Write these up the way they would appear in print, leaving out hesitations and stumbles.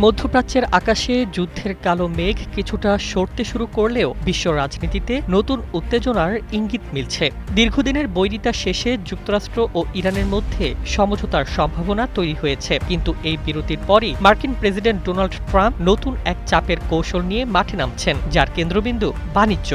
মধ্যপ্রাচ্যের আকাশে যুদ্ধের কালো মেঘ কিছুটা সরতে শুরু করলেও বিশ্ব রাজনীতিতে নতুন উত্তেজনার ইঙ্গিত মিলছে। দীর্ঘদিনের বৈরিতা শেষে যুক্তরাষ্ট্র ও ইরানের মধ্যে সমঝোতার সম্ভাবনা তৈরি হয়েছে, কিন্তু এই বিরতির পরই মার্কিন প্রেসিডেন্ট ডোনাল্ড ট্রাম্প নতুন এক চাপের কৌশল নিয়ে মাঠে নামছেন, যার কেন্দ্রবিন্দু বাণিজ্য।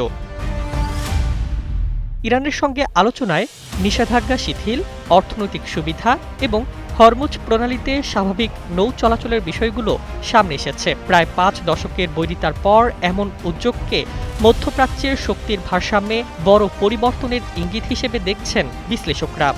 ইরানের সঙ্গে আলোচনায় নিষেধাজ্ঞা শিথিল, অর্থনৈতিক সুবিধা এবং হরমুজ প্রণালীতে স্বাভাবিক নৌ চলাচলের বিষয়গুলো সামনে এসেছে। প্রায় ৫ দশকের বৈরিতার পর এমন উদ্যোগকে মধ্যপ্রাচ্যের শক্তির ভারসাম্যে বড় পরিবর্তনের ইঙ্গিত হিসেবে দেখছেন বিশ্লেষকরা।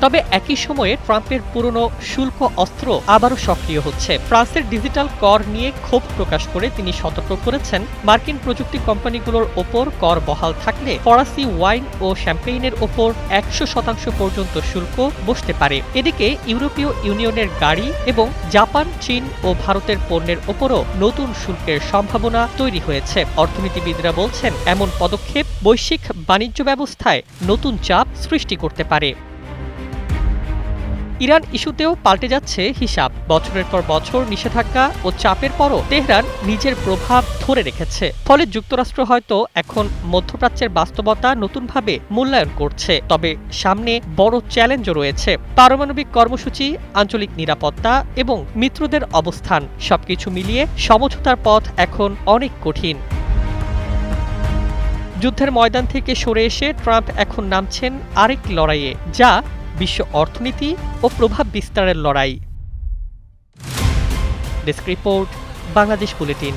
তবে একই সময়ে ট্রাম্পের পুরনো শুল্ক অস্ত্র আবারও সক্রিয় হচ্ছে। ফ্রান্সের ডিজিটাল কর নিয়ে ক্ষোভ প্রকাশ করে তিনি সতর্ক করেছেন, মার্কিন প্রযুক্তি কোম্পানিগুলোর ওপর কর বহাল থাকলে ফরাসি ওয়াইন ও শ্যাম্পেইনের ওপর ১০০% পর্যন্ত শুল্ক বসতে পারে। এদিকে ইউরোপীয় ইউনিয়নের গাড়ি এবং জাপান, চীন ও ভারতের পণ্যের ওপরও নতুন শুল্কের সম্ভাবনা তৈরি হয়েছে। অর্থনীতিবিদরা বলছেন, এমন পদক্ষেপ বৈশ্বিক বাণিজ্য ব্যবস্থায় নতুন চাপ সৃষ্টি করতে পারে। ইরান ইস্যুতেও পাল্টে যাচ্ছে হিসাব। বছরের পর বছর নিষেধাজ্ঞা ও চাপের পরও তেহরান নিজের প্রভাব ধরে রেখেছে। ফলে যুক্তরাষ্ট্র হয়তো এখন মধ্যপ্রাচ্যের বাস্তবতা নতুনভাবে মূল্যায়ন করছে। তবে সামনে বড় চ্যালেঞ্জও রয়েছে। পারমাণবিক কর্মসূচি, আঞ্চলিক নিরাপত্তা এবং মিত্রদের অবস্থান, সবকিছু মিলিয়ে সমঝোতার পথ এখন অনেক কঠিন। যুদ্ধের ময়দান থেকে সরে এসে ট্রাম্প এখন নামছেন আরেক লড়াইয়ে, যা বিশ্ব অর্থনীতি ও প্রভাব বিস্তারের লড়াই। Desk report, Bangladesh bulletin.